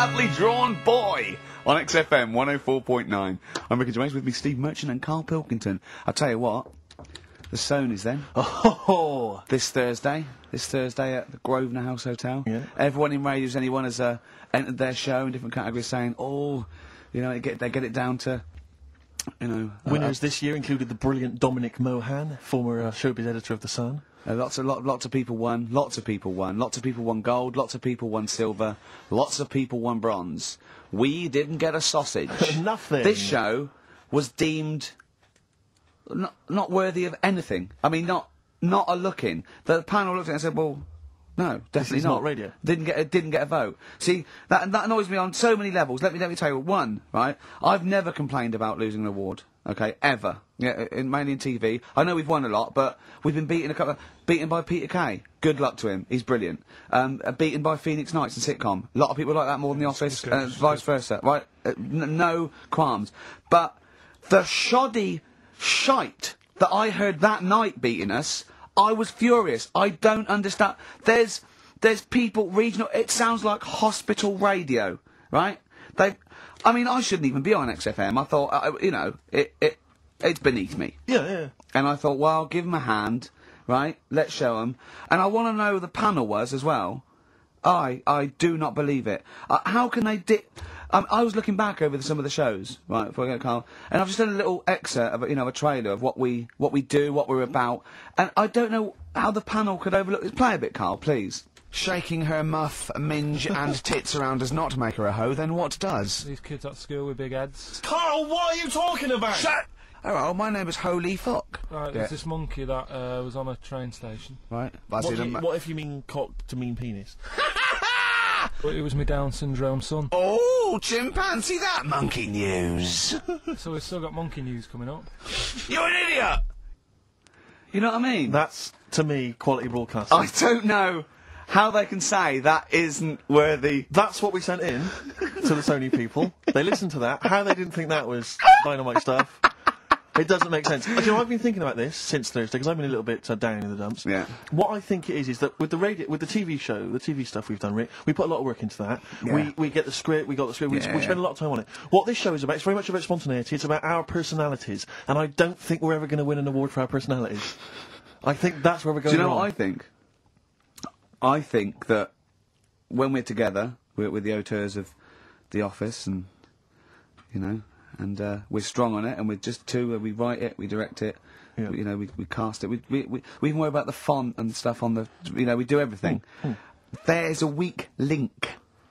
Badly Drawn Boy on XFM 104.9. I'm Ricky Gervais, with me Steve Merchant and Karl Pilkington. I'll tell you what, the Sony's then. Oh! This Thursday at the Grosvenor House Hotel. Yeah. Everyone in Radios Anyone has entered their show in different categories saying, they get it down to, Winners this year included the brilliant Dominic Mohan, former showbiz editor of The Sun. Lots of people won. Lots of people won gold. Lots of people won silver. Lots of people won bronze. We didn't get a sausage. Nothing. This show was deemed not worthy of anything. I mean, not a look in. The panel looked at it and said, "Well, no, definitely not radio." Didn't get a vote. See, that annoys me on so many levels. Let me tell you one. Right, I've never complained about losing an award. Okay, ever. Yeah, mainly in TV. I know we've won a lot, but we've been beaten by Peter Kay. Good luck to him. He's brilliant. Beaten by Phoenix Nights and sitcom. A lot of people like that more than The Office, vice versa. Right? No qualms. But the shoddy shite that I heard that night beating us, I was furious. I don't understand. There's people regional. It sounds like hospital radio, right? I shouldn't even be on XFM. I thought, it's beneath me. Yeah. And I thought, well, give them a hand, right? Let's show them. And I want to know who the panel was as well. I do not believe it. How can they I was looking back over some of the shows, right, before I go to Karl, and I've just done a little excerpt of, a trailer of what we do, what we're about, and I don't know how the panel could overlook this. Play a bit, Karl, please. Shaking her muff, minge and tits around does not make her a hoe, then what does? These kids at school with big heads. Karl, what are you talking about? Shut! Hello, my name is Holy Fuck. Right, there's this monkey that was on a train station. Right. What if you mean cock to mean penis? But it was my Down syndrome son. Oh, chimpanzee, that monkey news. So we've still got monkey news coming up. You're an idiot! You know what I mean? That's, to me, quality broadcasting. I don't know how they can say that isn't worthy. That's what we sent in to the Sony people. They listened to that. How they didn't think that was dynamite stuff, it doesn't make sense. Actually, I've been thinking about this since Thursday, because I've been a little bit down in the dumps. Yeah. What I think it is that with the TV show, the TV stuff we've done, Rick, we put a lot of work into that. Yeah. We get the script, we got the script, we spend a lot of time on it. What this show is about, it's very much about spontaneity, it's about our personalities, and I don't think we're ever going to win an award for our personalities. I think that's where we're going. Do you know what I think? I think that when we're together, we're the auteurs of The Office, and we're strong on it, and we're just two. We write it, we direct it, we cast it. We even worry about the font and stuff on the. We do everything. There's a weak link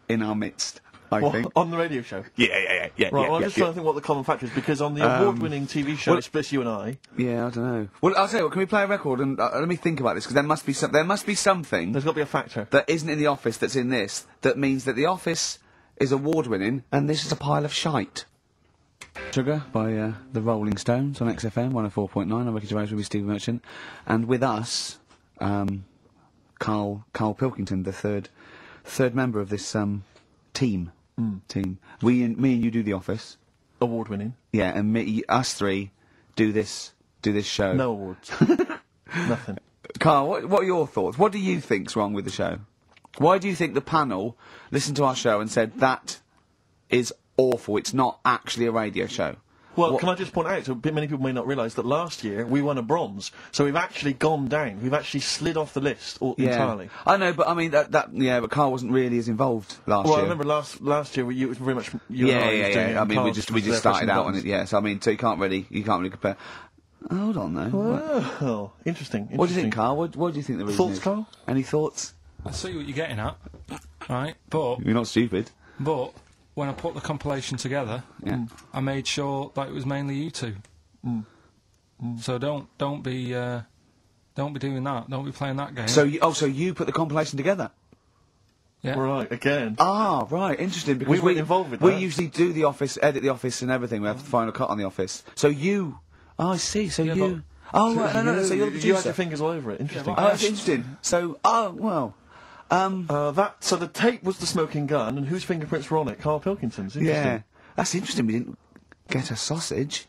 in our midst. I think on the radio show. Yeah. Right. Well, I'm just trying to think what the common factor is, because on the award-winning TV show, it's just you and I. Yeah, I don't know. Well, I'll tell you what. Can we play a record and let me think about this, because there must be something. There's got to be a factor that isn't in The Office that's in this. That means that The Office is award-winning, and this is a pile of shite. Sugar by the Rolling Stones on XFM 104.9. I'm Ricky Gervais with Steve Merchant, and with us, Karl Pilkington, the third member of this team. Me and you do The Office. Award-winning. Yeah, and us three do this show. No awards. Nothing. Karl, what are your thoughts? What do you think's wrong with the show? Why do you think the panel listened to our show and said that is awful? It's not actually a radio show. Well, can I just point out, so many people may not realise that last year we won a bronze, so we've actually gone down. We've actually slid off the list entirely. I know, but I mean but Karl wasn't really as involved last year. Well, I remember last year it was very much you and I was doing it. I mean, Karl we just started out on it. Yeah, so I mean, so you can't really compare. Hold on, though. Well, interesting. What do you think, Karl? What do you think the reason thoughts, is? Karl? Any thoughts? I see what you're getting at, right? But you're not stupid. But when I put the compilation together, I made sure that it was mainly you two. So don't be doing that. Don't be playing that game. So you put the compilation together? Yeah. Right, again. Ah, right, interesting, because we weren't involved with we that. usually do The Office, edit The Office and everything. We have the final cut on The Office. So you... Oh, I see, so you... Oh, right, no, so you're the producer. You had your fingers all over it, interesting. Oh, that's interesting. So, so the tape was the smoking gun, and whose fingerprints were on it? Karl Pilkington's. Interesting. Yeah, that's interesting. We didn't get a sausage.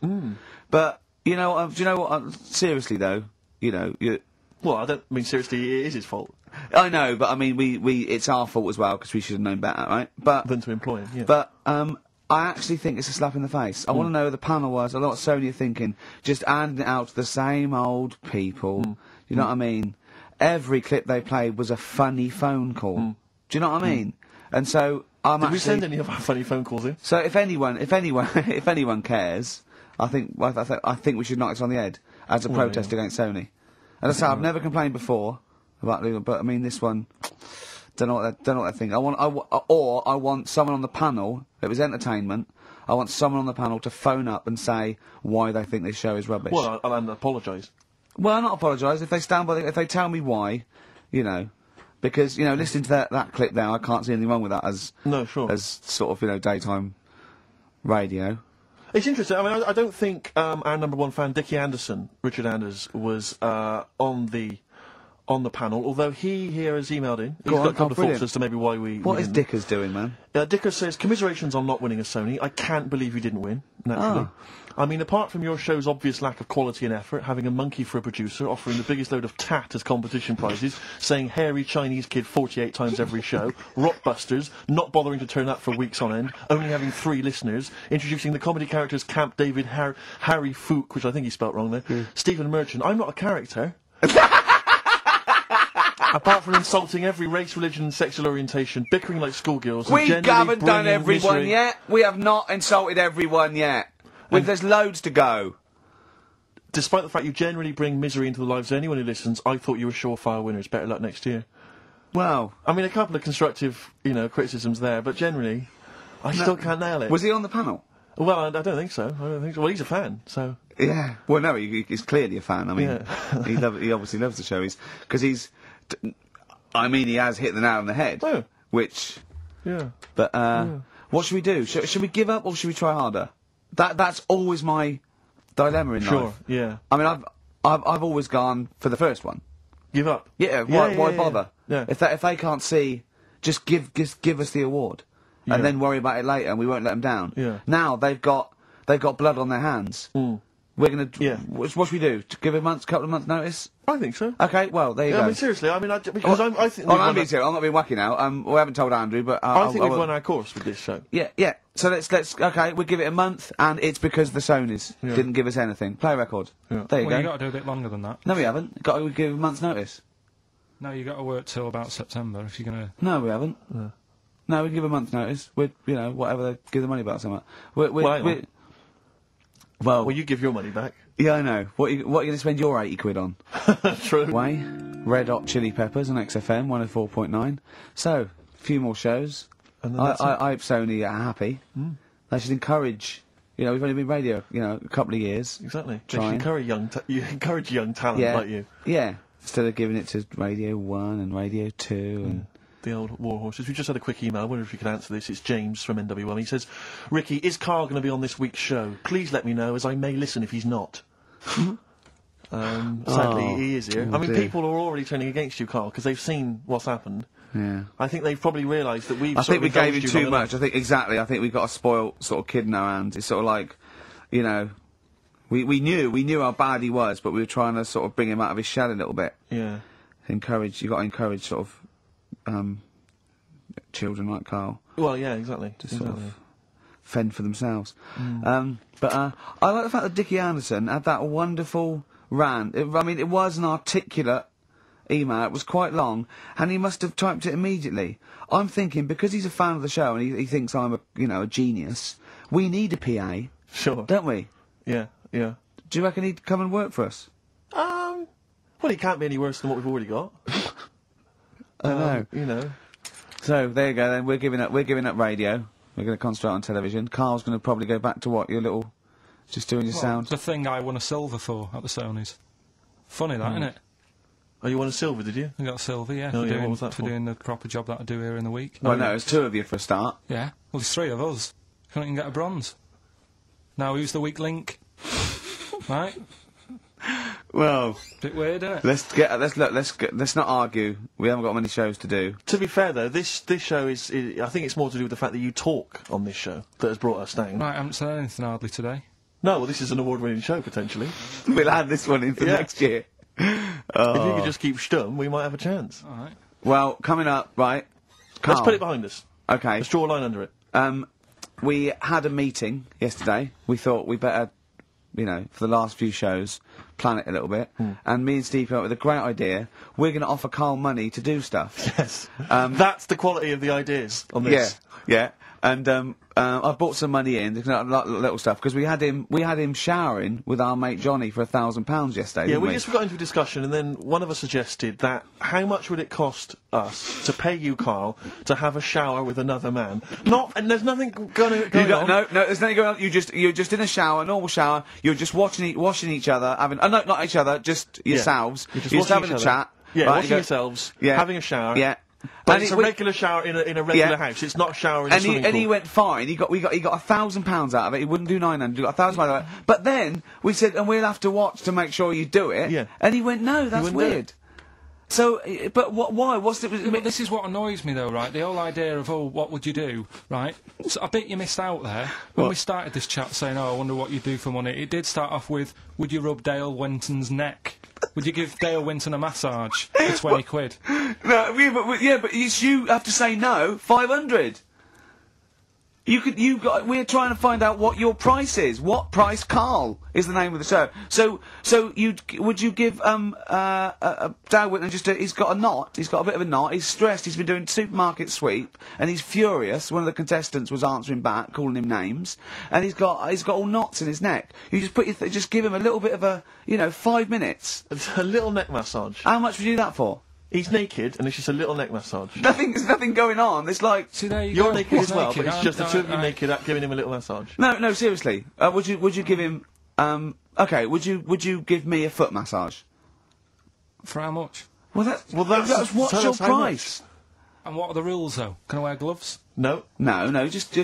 But do you know what? Seriously though, you. Well, I don't mean seriously. It is his fault. I know, but I mean, it's our fault as well, because we should have known better, right? But Than to employ him, yeah. But, I actually think it's a slap in the face. I want to know who the panel was. I know what Sony are thinking. Just handing it out to the same old people. You know what I mean? Every clip they played was a funny phone call. Do you know what I mean? And so, Did we send any of our funny phone calls in? So if anyone cares, I think we should knock this on the head as a protest against Sony. As I say, I've never complained before about legal, but I mean this one, don't know what they're thinking. I want someone on the panel. It was entertainment. I want someone on the panel to phone up and say why they think this show is rubbish. Well, I'll apologise. Well, not apologise if they stand by. If they tell me why, you know. Because, you know, listening to that clip there, I can't see anything wrong with that as sort of, you know, daytime radio. It's interesting. I mean, I don't think our number one fan, Dickie Anderson, Richard Anders, was on the panel. Although he here has emailed in. He's got a couple of thoughts as to maybe why we. What is Dickers doing, man? Dickers says commiserations on not winning a Sony. I can't believe you didn't win. Naturally. I mean, apart from your show's obvious lack of quality and effort, having a monkey for a producer, offering the biggest load of tat as competition prizes, saying hairy Chinese kid 48 times every show, Rockbusters, not bothering to turn up for weeks on end, only having 3 listeners, introducing the comedy characters Camp David, Harry Fook, which I think he spelt wrong there, Stephen Merchant. I'm not a character. Apart from insulting every race, religion and sexual orientation, bickering like schoolgirls... We haven't done everyone yet. We have not insulted everyone yet. There's loads to go. Despite the fact you generally bring misery into the lives of anyone who listens, I thought you were surefire winners. Better luck next year. Well... I mean, a couple of constructive, you know, criticisms there, but generally, I still can't nail it. Was he on the panel? Well, I don't think so. Well, he's a fan, so... Yeah. Well, no, he's clearly a fan. I mean, he obviously loves the show. Because he's... I mean, he has hit the nail on the head. Oh. Which... Yeah. But, what should we do? Should we give up or should we try harder? That's always my dilemma in life. Sure, yeah. I mean, I've always gone for the first one. Give up? Yeah, why bother? Yeah. If they can't see, just give us the award. And then worry about it later and we won't let them down. Yeah. Now, they've got blood on their hands. We're gonna... Yeah. What should we do? To give a couple of months' notice? I think so. Okay, well, there you go. I mean, seriously, I mean, I think... I'm being serious, I'm not being wacky now. We haven't told Andrew, but... I think we've won our course with this show. Yeah. So let's okay, we'll give it a month, and it's because the Sonys didn't give us anything. Play a record. Yeah. There you go. You got to do a bit longer than that. No, we haven't. Got to give a month's notice. No, you got to work till about September if you're going to... No, we haven't. No, we give a month's notice. We'd, you know, whatever they give the money back, something. Well, you give your money back. Yeah, I know. What are you going to spend your 80 quid on? True. Way, Red Hot Chili Peppers on XFM 104.9. So, a few more shows. And then I hope Sony are happy. They should encourage. You know, we've only been radio, you know, a couple of years. Exactly. They should encourage young talent like you. Yeah. Instead of giving it to Radio 1 and Radio 2 and... The old war horses. We just had a quick email. I wonder if you could answer this. It's James from NW1. He says, Ricky, is Karl going to be on this week's show? Please let me know, as I may listen if he's not. Sadly, he is here. I mean, people are already turning against you, Karl, because they've seen what's happened. Yeah. I think they've probably realised that we've I think we gave him too much. I think we've got a spoiled sort of kid in our hands. It's sort of like, you know, we knew how bad he was, but we were trying to sort of bring him out of his shell a little bit. Yeah. You got to encourage sort of children like Karl. Well, yeah, exactly. To sort of fend for themselves. But I like the fact that Dickie Anderson had that wonderful rant. I mean, it was an articulate email. It was quite long, and he must have typed it immediately. I'm thinking, because he's a fan of the show and he thinks I'm a genius, we need a PA. Sure. Don't we? Yeah. Do you reckon he'd come and work for us? Well, he can't be any worse than what we've already got. I know. You know. So there you go. Then we're giving up radio. We're going to concentrate on television. Karl's going to probably go back to what your little, just doing your sound. The thing I won a silver for at the Sonys. Funny that, isn't it? Oh, you won a silver, did you? I got a silver, yeah. Oh, what was that for? Doing the proper job that I do here in the week. Well, no, there's 2 of you for a start. Yeah. Well, there's 3 of us. Couldn't even get a bronze. Now who's the weak link? Right. Well, bit weird, isn't let's it? not argue. We haven't got many shows to do. To be fair, though, this show is I think it's more to do with the fact that you talk on this show that has brought us down. Right, I haven't said anything hardly today. No, well, this is an award-winning show potentially. We'll add this one in for next year. If you could just keep stum, we might have a chance. All right. Well, coming up, right. Karl. Let's put it behind us. Okay. Let's draw a line under it. We had a meeting yesterday. We thought we better, you know, for the last few shows, plan it a little bit. And me and Steve came up with a great idea. We're going to offer Karl money to do stuff. Yes. That's the quality of the ideas on this. Yeah. And I've bought some money in, little stuff, because we had him showering with our mate Johnny for £1,000 yesterday. Yeah, didn't we just got into a discussion, and then one of us suggested that how much would it cost us to pay you, Karl, to have a shower with another man? And there's nothing going on. No, there's nothing going on. You're just in a shower, normal shower. You're just washing each other, having no, not each other, just yourselves. You're just having a chat. Yeah, right, washing yourselves, having a shower. Yeah. But it's a regular shower in a regular house. It's not a shower in a swimming pool. And he went fine. He got £1,000 out of it. He wouldn't do 900. He got £1,000 out of it. But then we said, and we'll have to watch to make sure you do it. Yeah. And he went, no, that's weird. So, but why? What's it? But this is what annoys me, though, right? The whole idea of, what would you do, right? So I bet you missed out there when we started this chat saying, I wonder what you'd do for money. It did start off with, would you rub Dale Winton's neck? Would you give Dale Winton a massage for 20 quid? No, but you have to say no. 500. We're trying to find out what your price is. What price, Karl, is the name of the show. So would you give Dale Winton he's got a knot. He's got a bit of a knot. He's stressed. He's been doing supermarket sweep, and he's furious. One of the contestants was answering back, calling him names, and he's got all knots in his neck. You just just give him a little bit of 5 minutes. A little neck massage. How much would you do that for? He's naked, and it's just a little neck massage. There's nothing going on. It's like... See, there you You're go. naked as well, Naked. but it's just the two of you naked giving him a little massage. No, seriously. Would you give him... okay, would you give me a foot massage? For how much? Well, that's what's your price? And what are the rules, though? Can I wear gloves? No. No, just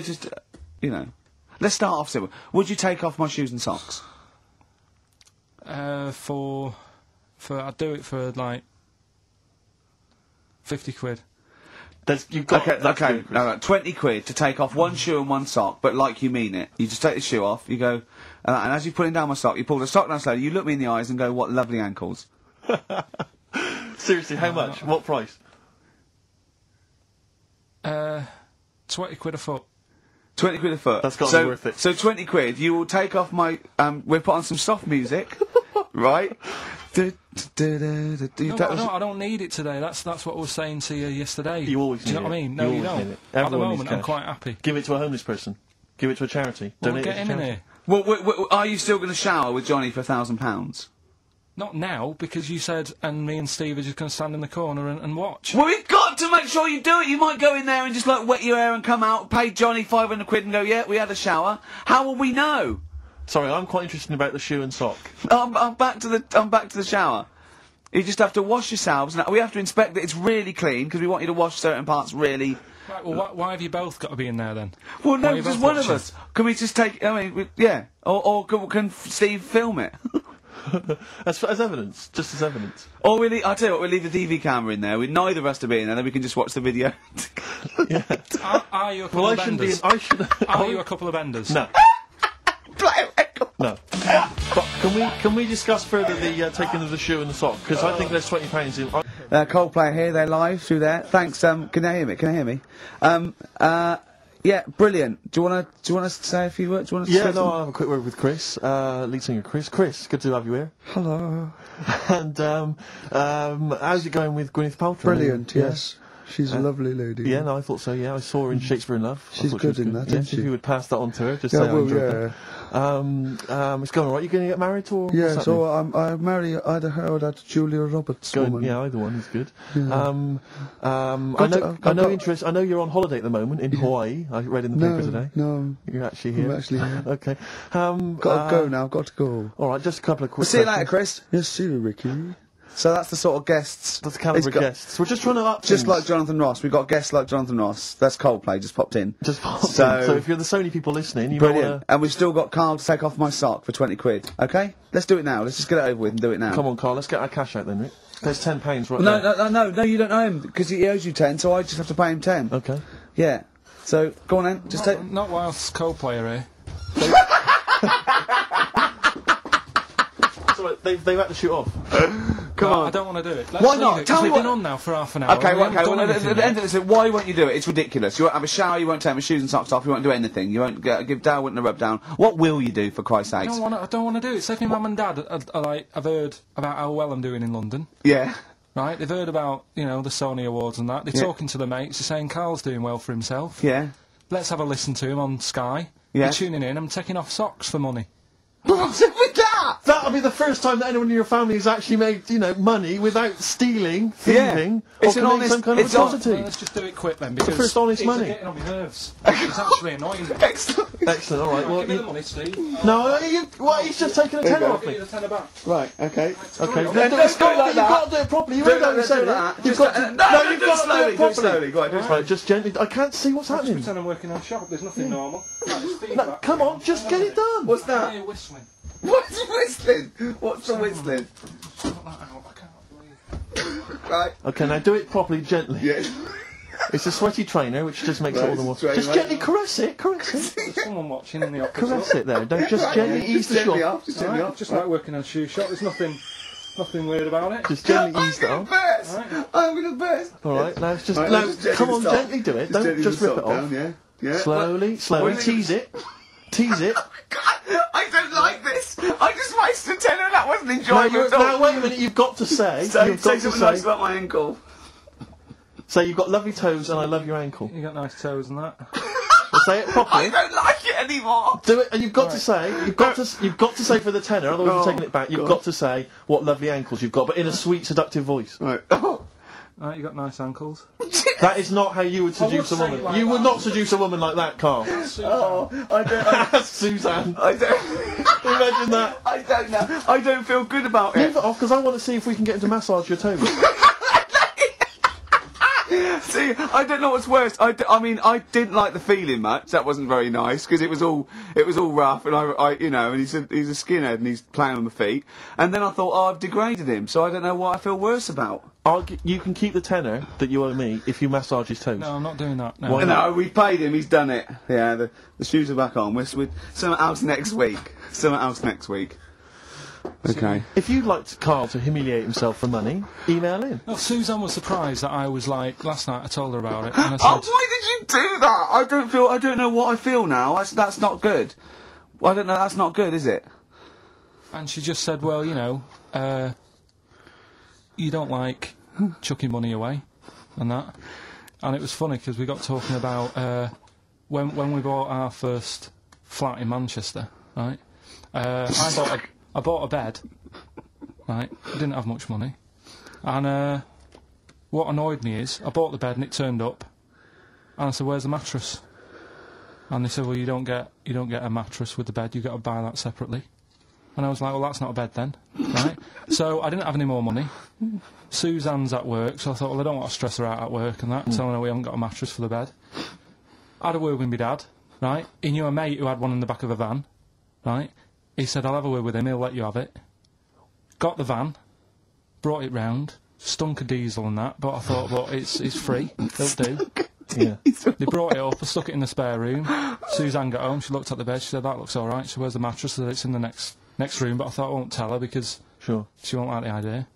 Let's start off simple. Would you take off my shoes and socks? I'd do it for, 50 quid. Okay, no, 20 quid to take off one shoe and one sock, but like you mean it. You just take the shoe off, you go, and as you're putting down my sock, you pull the sock down slowly, you look me in the eyes and go, what lovely ankles. Seriously, how much? What price? 20 quid a foot. 20 quid a foot. That's got to be worth it. So 20 quid, you will take off my, we'll put on some soft music, right? I don't need it today. That's what I was saying to you yesterday. You always need it. Do you know what I mean? No, you don't. At the moment, I'm quite happy. Give it to a homeless person. Give it to a charity. Well, get him in here. Well, are you still going to shower with Johnny for £1,000? Not now, because you said, and me and Steve are just going to stand in the corner and watch. Well, we've got to make sure you do it. You might go in there and just, wet your hair and come out, pay Johnny 500 quid and go, yeah, we had a shower. How will we know? Sorry, I'm quite interested about the shoe and sock. I'm back to the shower. You just have to wash yourselves. Now, we have to inspect that it's really clean, because we want you to wash certain parts really... Right, well, why have you both got to be in there, then? Well, no, just one of us. Can we just take... Or can Steve film it? as evidence. Just as evidence. Or I'll tell you what, we'll leave the TV camera in there, with neither of us to be in there, then we can just watch the video. Yeah. Are you a couple of benders? Are you a couple of benders? No. No. But can we discuss further the taking of the shoe and the sock? Because I think there's £20 in... Coldplay here, they're live through there. Thanks, can you hear me? Yeah, brilliant. Do you want to say a few words? I'll have a quick word with Chris, lead singer Chris. Chris, good to have you here. Hello. And, how's it going with Gwyneth Paltrow? Brilliant, yes. She's a lovely lady. Yeah, no, I thought so, yeah. I saw her in Shakespeare in Love. She's good in that, isn't she? If you would pass that on to her, just say I enjoyed that. It's going alright. You going to get married or yeah, so I marry either her or that Julia Roberts woman. Yeah, either one is good. Yeah. I know you're on holiday at the moment in Hawaii. I read in the paper today. No. You're actually here. I'm actually here. Okay. Got to go now, got to go. Alright, just a couple of quick See you later, Chris. Yes, see you, Ricky. So that's the sort of guests. That's the calibre of guests. We're just trying to up just things. like Jonathan Ross. We've got guests like Jonathan Ross. That's Coldplay, just popped in. So if you're the Sony people listening, you brilliant. might want to... And we've still got Karl to take off my sock for 20 quid. Okay? Let's do it now. Let's just get it over with and do it now. Come on, Karl, let's get our cash out then, Rick. There's £10 right there. No, you don't owe him, because he owes you 10, so I just have to pay him 10. Okay. Yeah. So, go on then. Just take... Not whilst Coldplay are here. Sorry, they've had to shoot off. Come on. I don't want to do it. Why not? Tell me We've what- been on now for half an hour. Okay, and we well, okay. haven't Well, done at anything the end yet. of this, why won't you do it? It's ridiculous. You won't have a shower. You won't take my shoes and socks off. You won't do anything. You won't give Dale Winton a rub down. What will you do, for Christ's I sake? don't want to do it. Say if my mum and dad are like, have heard about how well I'm doing in London. Yeah. Right, they've heard about, the Sony Awards and that. They're talking to the mates, they're saying Carl's doing well for himself. Yeah. Let's have a listen to him on Sky. Yeah. You're tuning in, I'm taking off socks for money. What's up with that? That'll be the first time that anyone in your family has actually made, money without stealing, thieving, It's or an committing honest- some kind of it's hon- atrocity. Well, let's just do it quick then, because first honest it's money. getting on my nerves. It's actually annoying me. Excellent. Excellent, alright, well, Give me the money, Steve. he's just taking a tenner I'll off give me. you the tenner back. Right. Okay. Okay, Don't do it like that. You've got to do it properly. You Do read how you said that. it. You've Just got to. no, you've do it got to slowly. do it Do it properly. slowly. Go on. Do it slowly. Right, just gently. I can't see what's Just happening. pretend I'm working in a shop, there's nothing normal. Right, it's No, feedback. come on, just get it done. What's I that? hear whistling. What's whistling? What's the whistling? Sort that out, I can't believe. Right. Okay, now do it properly, gently. Yeah. It's a sweaty trainer, which just makes it all the more. Straight Just away. gently caress it, caress it. There's someone watching in the office. Caress it there. Don't just gently ease the Gently shot. off. Just gently off. Just like working on a shoe shop, there's nothing weird about it. Just gently ease that I'm off. gonna burst. I'm gonna burst. Alright, now it's just. Right, Now, let's just come on, stop. gently do it. Don't gently just the rip it sock off. down, yeah. Yeah. Slowly, slowly. What- Tease it. Tease it. God, I don't like this. I just wasted a tenner and that wasn't Now, enjoyable at all. now, wait a minute, you've got to say. Say You've got to something nice say. about my ankle. Say you've got lovely toes and I love your ankle. You got nice toes and that. Well, say it I properly. don't like it anymore. Do it, and you've got to say, you've got to say for the tenor, otherwise you're taking it back. You've got to say what lovely ankles you've got, but in a sweet, seductive voice. Right. Right, you got nice ankles. That is not how you would seduce a say woman. it like You would that. not seduce a woman like that, Carl. Oh, I don't. Suzanne, I don't. imagine that. I don't know. I don't feel good about Leave it. it off because I want to see if we can get him to massage your toes. See, I don't know what's worse. I mean, I didn't like the feeling much. That wasn't very nice because it was all rough, and and he's a skinhead and he's playing on the feet. And then I thought, oh, I've degraded him, so I don't know what I feel worse about. You can keep the tenner that you owe me if you massage his toes. No, I'm not doing that. No. Why not? No, we paid him. He's done it. Yeah, the shoes are back on. We're something else next week. Something else next week. Okay. If you'd like Carl to humiliate himself for money, email in. No, Suzanne was surprised that I was like, last night I told her about it, and I said, Oh, why did you do that? I don't know what I feel now. That's not good. I don't know. That's not good, is it? and she just said, well, you don't like chucking money away, and that. And it was funny because we got talking about when we bought our first flat in Manchester, right? I bought a bed, right? I didn't have much money, and what annoyed me is I bought the bed and it turned up, and I said, "Where's the mattress?" And they said, "Well, you don't get a mattress with the bed. You got to buy that separately." And I was like, "Well, that's not a bed then, right?" So I didn't have any more money. Suzanne's at work, so I thought, well, I don't want to stress her out at work and that, telling her we haven't got a mattress for the bed. I had a word with my dad, right? He knew a mate who had one in the back of a van, right? He said, I'll have a word with him, he'll let you have it. Got the van, brought it round, stunk of diesel and that, but I thought, well, it's free, it'll do. Yeah. They brought it up, I stuck it in the spare room. Suzanne got home, she looked at the bed, she said, that looks alright. She said, where's the mattress? I said, it's in the next room, but I thought I won't tell her because Sure. she won't like the idea.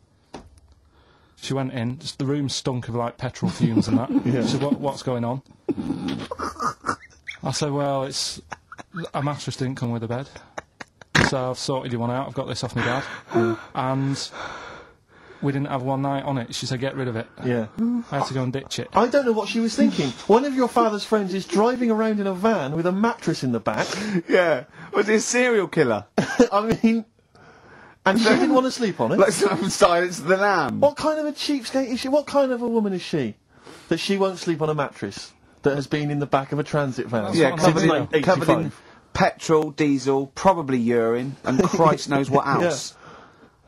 She went in, the room stunk of like petrol fumes and that. Yeah. She said, what's going on? I said, well, it's a mattress didn't come with a bed. So I've sorted you one out, I've got this off my dad. And we didn't have one night on it. She said, get rid of it. Yeah. I had to go and ditch it. I don't know what she was thinking. One of your father's friends is driving around in a van with a mattress in the back. Yeah. Was he a serial killer? I mean, and she didn't want to sleep on it. Like some Silence of the Lamb. What kind of a cheapskate is she? What kind of a woman is she that she won't sleep on a mattress that has been in the back of a transit van? That's Yeah, what covered I'm in, saying. covered in 85. petrol, diesel, probably urine, and Christ knows what else.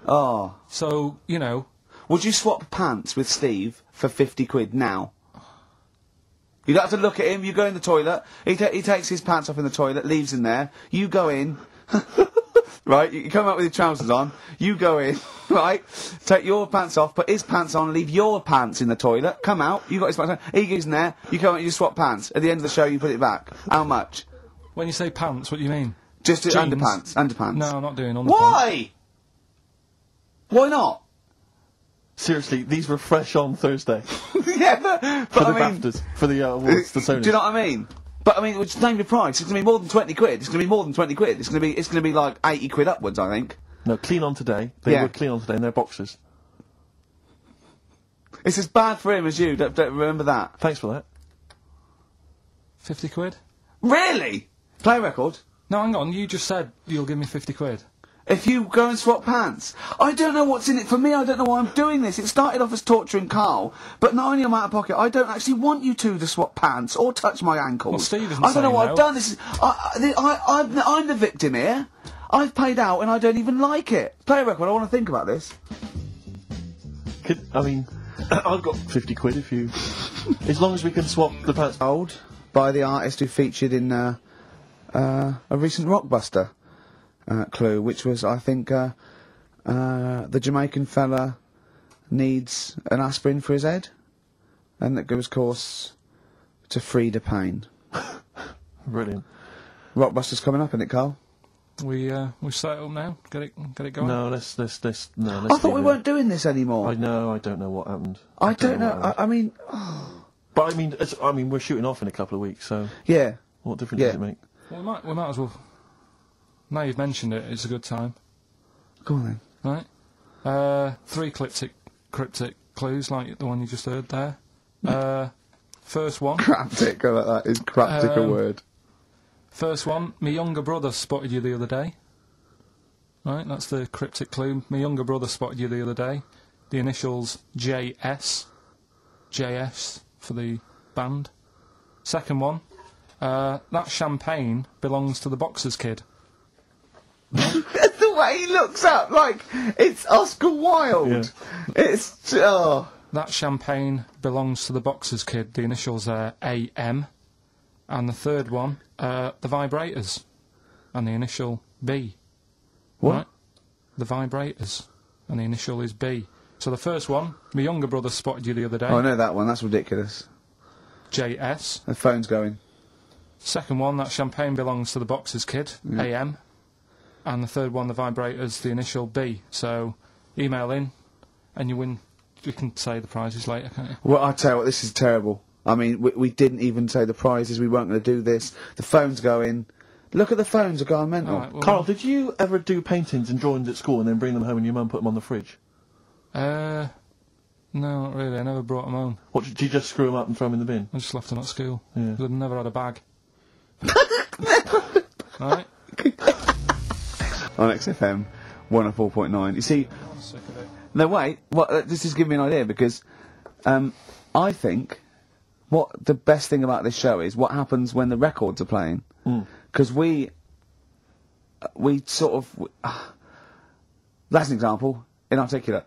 Oh. So, Would you swap pants with Steve for 50 quid now? You'd have to look at him, you go in the toilet, he takes his pants off in the toilet, leaves them there, you go in, right, you come out with your trousers on, you go in, right, take your pants off, put his pants on, leave your pants in the toilet, come out, you got his pants on, he goes in there, you come out, you swap pants, at the end of the show you put it back. How much? when you say pants, what do you mean? Just Jeans. underpants. No, I'm not doing underpants. Why? Why not? Seriously, these were fresh on Thursday. Yeah, but For the I mean, BAFTAs. For the awards, the Sonys. do you know what I mean? But I mean, just name the price. It's going to be more than 20 quid. It's going to be more than 20 quid. It's going to be like 80 quid upwards, I think. No, clean on today. They were clean on today, and they're boxers. It's as bad for him as you. Don't remember that. Thanks for that. 50 quid? Really? Play a record? No, hang on, you just said you'll give me 50 quid. If you go and swap pants. I don't know what's in it for me. I don't know why I'm doing this. It started off as torturing Karl, but not only am I out of pocket, I don't actually want you two to swap pants or touch my ankles. Well, Steve isn't I don't know saying what no. I've done. This is I'm the victim here. I've paid out and I don't even like it. Play a record. I want to think about this. I mean, I've got 50 quid if you... as long as we can swap the pants. Old by the artist who featured in a recent Rockbuster clue, which was, I think, the Jamaican fella needs an aspirin for his head, and that gives course to free the pain. Brilliant. Rockbuster's coming up, isn't it, Karl? We set it up now. Get it going. No, let's I thought we weren't doing this anymore. I know. I don't know what happened. I don't know. I mean, But I mean, we're shooting off in a couple of weeks, so yeah. what difference does it make? Well, we might as well. Now you've mentioned it, it's a good time. Go on then. Right. 3 cryptic clues like the one you just heard there. First one. Cryptic, I like that. Is cryptic a word? First one. My younger brother spotted you the other day. Right, that's the cryptic clue. My younger brother spotted you the other day. The initials JS. JS for the band. Second one. That champagne belongs to the Boxers kid. The way he looks up, like it's Oscar Wilde. Yeah. It's That champagne belongs to the Boxers kid. The initials are AM. And the third one, the vibrators. And the initial B. What? Right? The vibrators. And the initial is B. So the first one, my younger brother spotted you the other day. Oh, I know that one. That's ridiculous. JS. The phone's going. Second one, that champagne belongs to the Boxers kid. AM. And the third one, the vibrators, the initial B. So email in, and you win. You can say the prizes later, can't you? Well, I tell you what, this is terrible. I mean, we didn't even say the prizes. We weren't going to do this. The phone's going. Look at the phones are going mental. Alright, well, Karl, did you ever do paintings and drawings at school and then bring them home and your mum put them on the fridge? no, not really. I never brought them home. What, did you just screw them up and throw them in the bin? I just left them at school. Yeah. I've never had a bag. Right? On XFM 104.9. You see, I'm sick of it. no, wait. This is giving me an idea because I think what the best thing about this show is what happens when the records are playing. Because we sort of... that's an example. Inarticulate.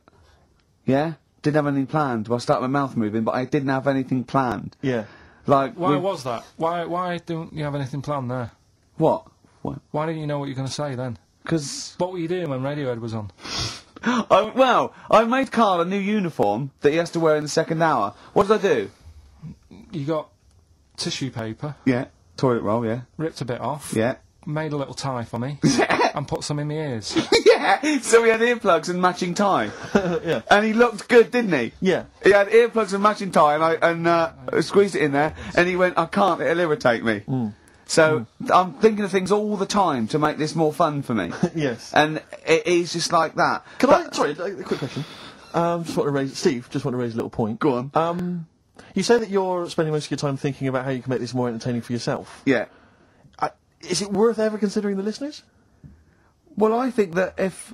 Yeah? Didn't have anything planned. Well, I started my mouth moving, but I didn't have anything planned. Yeah. Like... Why was that? Why don't you have anything planned there? What? Why didn't you know what you're going to say then? Because... What were you doing when Radiohead was on? I made Karl a new uniform that he has to wear in the second hour. What did I do? You got tissue paper, Yeah. Toilet roll, yeah. ripped a bit off, Yeah. made a little tie for me, and put some in my ears. Yeah, so we had earplugs and matching tie. Yeah. And he looked good, didn't he? Yeah. He had earplugs and matching tie, and I squeezed it in there, and he went, I can't, it'll irritate me. So, I'm thinking of things all the time to make this more fun for me. Yes. And it is just like that. Sorry, a quick question. Steve, just want to raise a little point. Go on. You say that you're spending most of your time thinking about how you can make this more entertaining for yourself. Yeah. Is it worth ever considering the listeners? Well, I think that if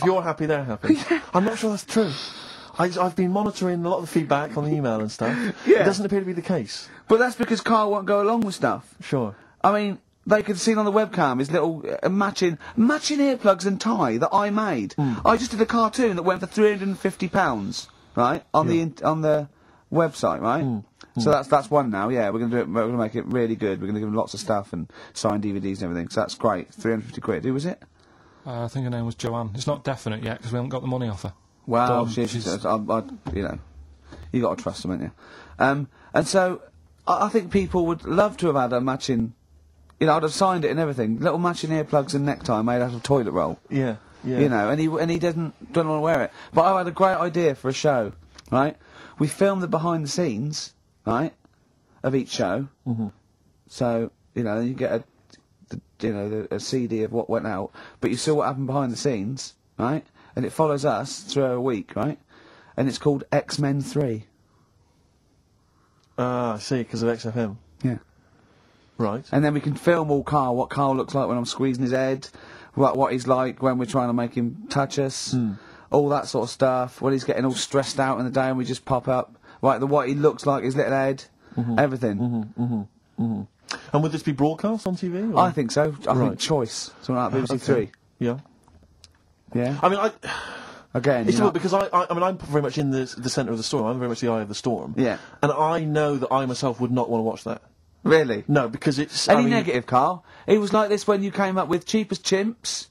you're happy, they're happy. I'm not sure that's true. I've been monitoring a lot of the feedback on the email and stuff. Yeah. It doesn't appear to be the case. But that's because Karl won't go along with stuff. Sure. I mean, they could see on the webcam his little matching earplugs and tie that I made. I just did a cartoon that went for £350, right, on the website, right? So that's one now. Yeah, we're gonna do it. We're gonna make it really good. We're gonna give them lots of stuff and sign DVDs and everything. So that's great. 350 quid. Who was it? I think her name was Joanne. It's not definite yet because we haven't got the money off her. Wow, She's- she's you know, you got to trust them, haven't you? And so I think people would love to have had a matching. You know, I'd have signed it and everything. Little matching earplugs and necktie made out of toilet roll. Yeah. Yeah. You know, and he don't want to wear it. But I had a great idea for a show, right? We filmed the behind the scenes, right, of each show. Mm-hmm. So, you know, you get a CD of what went out, but you saw what happened behind the scenes, right? And it follows us through a week, right? And it's called X-Men 3. Ah, I see, because of XFM. Yeah. Right. And then we can film all Karl, what Karl looks like when I'm squeezing his head, what he's like when we're trying to make him touch us, all that sort of stuff, when he's getting all stressed out in the day and we just pop up, right, what he looks like, his little head, everything. And would this be broadcast on TV? Or? I think so. I think Choice, something like BBC Three. Yeah. Yeah. I mean, Again, it's difficult because I mean, I'm very much in the centre of the storm. I'm very much the eye of the storm. Yeah. And I know that I myself would not want to watch that. Really? No, because it's... Any negative, Karl? He was like this when you came up with Cheap as Chimps.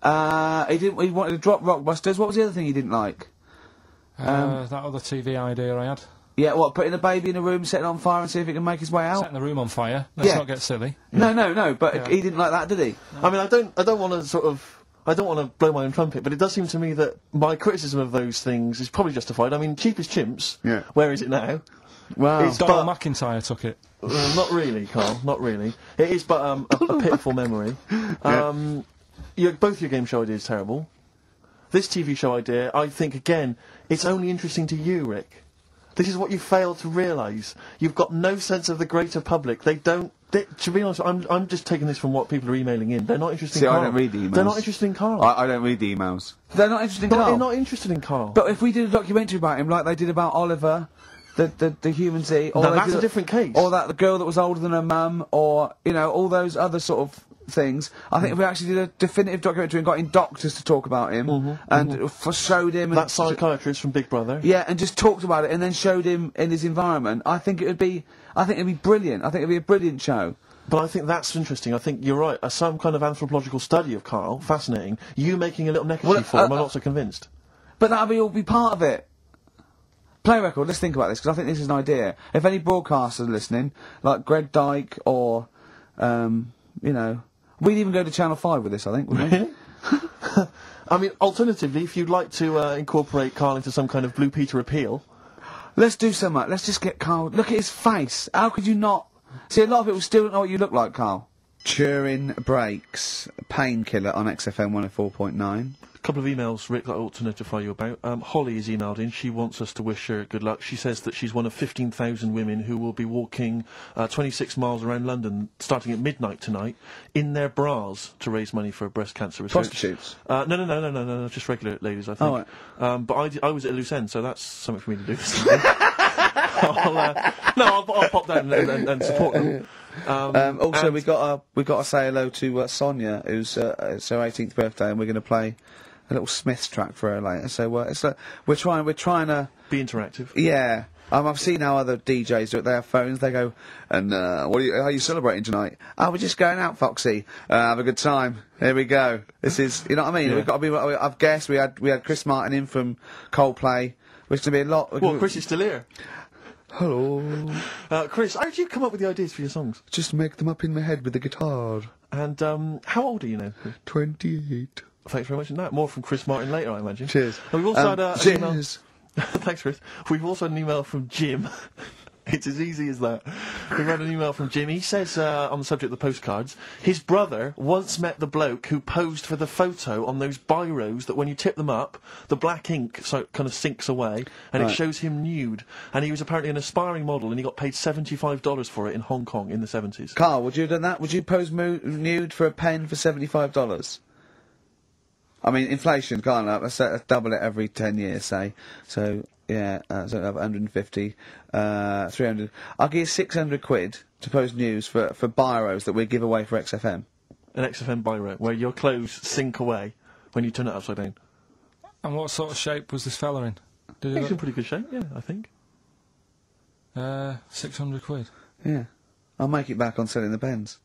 He wanted to drop Rockbusters. What was the other thing he didn't like? That other TV idea I had. Yeah, what, putting a baby in a room, setting it on fire and see if it can make his way out? Setting the room on fire. Let's not get silly. No, but he didn't like that, did he? I mean, I don't want to sort of... I don't want to blow my own trumpet, but it does seem to me that my criticism of those things is probably justified. I mean, Cheap as Chimps, where is it now? Wow. It's Donald McIntyre took it. Not really, Karl, not really. It is but a pitiful memory. Both your game show ideas terrible. This TV show idea, I think, again, it's only interesting to you, Rick. This is what you fail to realise. You've got no sense of the greater public. To be honest, I'm just taking this from what people are emailing in. They're not interested in Karl. I don't read the emails. They're not interested in Karl. I don't read the emails. They're not interested in Karl? They're not interested in Karl. But if we did a documentary about him, like they did about Oliver, the human Z... Now, that's a different case. Or the girl that was older than her mum, or, you know, all those other sort of things. I think if we actually did a definitive documentary and got in doctors to talk about him, and showed him... That psychiatrist from Big Brother. Yeah, and just talked about it, and then showed him in his environment, I think it'd be brilliant. I think it'd be a brilliant show. But I think that's interesting. I think you're right. Some kind of anthropological study of Karl, fascinating. You making a little neckerchief for him, I'm not so convinced. But that'll all be part of it. Play a record, let's think about this, because I think this is an idea. If any broadcasters are listening, like Greg Dyke or, you know, we'd even go to Channel 5 with this, I think, wouldn't we? I mean, alternatively, if you'd like to incorporate Karl into some kind of Blue Peter appeal... Let's do so much. Let's just get Karl... Look at his face. How could you not... See, a lot of people still don't know what you look like, Karl. Turing Breaks, Painkiller on XFM 104.9. A couple of emails, Rick, that I ought to notify you about. Holly has emailed in. She wants us to wish her good luck. She says that she's one of 15,000 women who will be walking 26 miles around London starting at midnight tonight in their bras to raise money for breast cancer research. Prostitutes? No, just regular ladies, I think. Oh, right. But I was at a loose end, so that's something for me to do this evening. I'll pop down and support them. Also, we got to say hello to Sonia, who's it's her 18th birthday, and we're going to play a little Smiths track for her later. So it's we're trying to be interactive. Yeah. I've seen how other DJs do it. They have phones. They go, and how are you celebrating tonight? Oh, we're just going out, Foxy. Have a good time. Here we go. This is, you know what I mean? Yeah. We've got to be. I've guessed we had Chris Martin in from Coldplay, which is going to be a lot. Well, Chris is still here. Hello. Chris, how did you come up with the ideas for your songs? Just make them up in my head with the guitar. And how old are you now? 28. Thanks very much for that. More from Chris Martin later, I imagine. Cheers. And we've also had an email. Cheers. Thanks, Chris. We've also had an email from Jim. It's as easy as that. We've had an email from Jim. He says, on the subject of the postcards, his brother once met the bloke who posed for the photo on those biros that when you tip them up, the black ink kind of sinks away, and it shows him nude. And he was apparently an aspiring model, and he got paid $75 for it in Hong Kong in the 70s. Karl, would you have done that? Would you pose nude for a pen for $75? I mean, inflation, can't I? Let's double it every 10 years, say. So, yeah, so 150, 300. I'll give you 600 quid to post news for biros that we give away for XFM. An XFM biro, where your clothes sink away when you turn it upside down. And what sort of shape was this fella in? He's in pretty good shape, yeah, I think. 600 quid. Yeah. I'll make it back on selling the pens.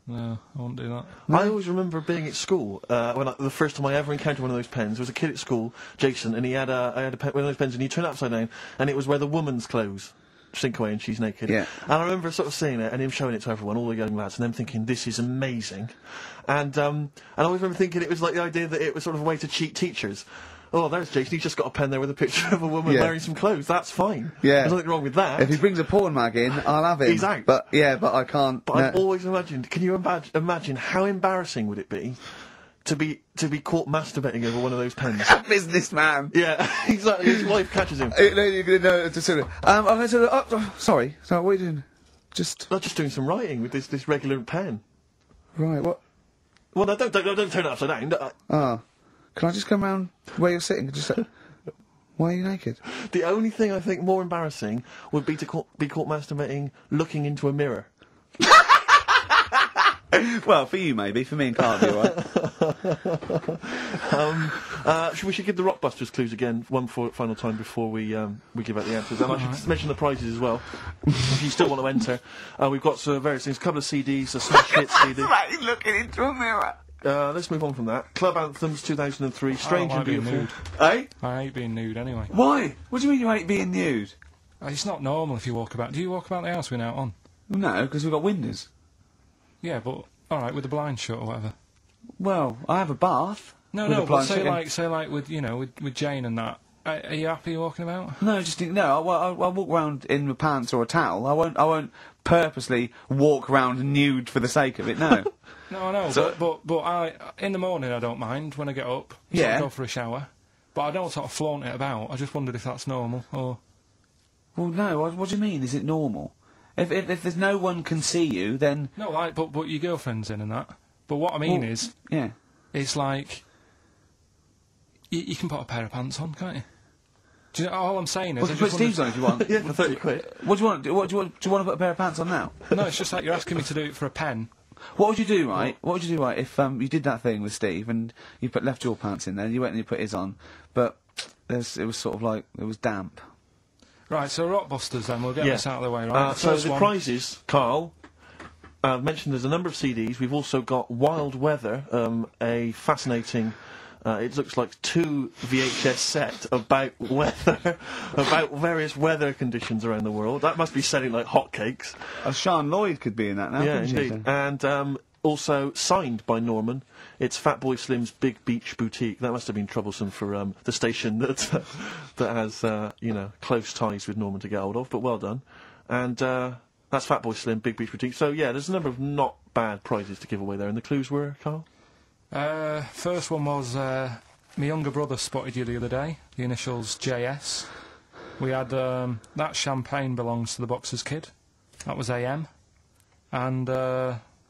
No, I won't do that. I always remember being at school when the first time I ever encountered one of those pens. There was a kid at school, Jason, and I had a pen, one of those pens, and you turn it upside down, and it was where the woman's clothes sink away and she's naked. Yeah. And I remember sort of seeing it and him showing it to everyone, all the young lads, and them thinking, this is amazing. And I always remember thinking it was like the idea that it was sort of a way to cheat teachers. Oh, there's Jason, he's just got a pen there with a picture of a woman Yeah. wearing some clothes. That's fine. Yeah. There's nothing wrong with that. If he brings a porn mag in, I'll have him. He's out. But I can't. But I've always imagined, can you imagine how embarrassing would it be to be caught masturbating over one of those pens? Businessman. Yeah, exactly. His wife catches him. No, you're gonna know. I'm going to. Sorry. So what are you doing? Just Not just doing some writing with this regular pen. right. What? Well, no, don't turn it upside down. Ah. Can I just come round where you're sitting? Just. Why are you naked? The only thing I think more embarrassing would be to be caught masturbating looking into a mirror. Well, for you maybe. For me and Carl, right? We should give the Rockbusters clues again one final time before we give out the answers. And I should mention the prizes as well. If you still want to enter, we've got various things. A couple of CDs, a Smash Hits CD. Right, looking into a mirror. Let's move on from that. Club Anthems 2003, Strange and being Beautiful. nude. Eh? I hate being nude anyway. Why? What do you mean you hate being nude? It's not normal if you walk about. Do you walk about the house with an out on? No, because we've got windows. Yeah, but alright, with the blinds shut or whatever. Well, I have a bath. No, with no, the but blinds say shut. like with with Jane and that. Are you happy walking about? No, I'll walk around in my pants or a towel. I won't purposely walk around nude for the sake of it. No. No, I know, So- but I in the morning I don't mind when I get up. Yeah. I go for a shower, but I don't sort of flaunt it about. I just wondered if that's normal or. Well, no. What do you mean? Is it normal? If there's no one can see you, then No, like, but your girlfriend's in and that. But what I mean Well, is, yeah. it's like you can put a pair of pants on, can't you? Do you know, all I'm saying is, Well, I you put just wondered- Steve's on if you want. Yeah, for 30 quid. What do you want? Do you want to put a pair of pants on now? No, it's just like you're asking me to do it for a pen. What would you do, right? What would you do, right, if you did that thing with Steve and you left your pants in there, you went and you put his on, but it was sort of like it was damp. Right, so Rockbusters then, we'll get Yeah. this out of the way, right? So First the one- prizes, Carl. I've mentioned there's a number of CDs. We've also got Wild Weather, a fascinating. It looks like 2 VHS set about weather, about various weather conditions around the world. That must be selling like hotcakes. Sean Lloyd could be in that now. Yeah, couldn't she? indeed. And also signed by Norman. It's Fatboy Slim's Big Beach Boutique. That must have been troublesome for the station that that has close ties with Norman to get hold of. But well done. And that's Fatboy Slim, Big Beach Boutique. So yeah, there's a number of not bad prizes to give away there. And the clues were, Carl? First one was my younger brother spotted you the other day. The initials JS. We had that champagne belongs to the Boxer's Kid. That was AM. And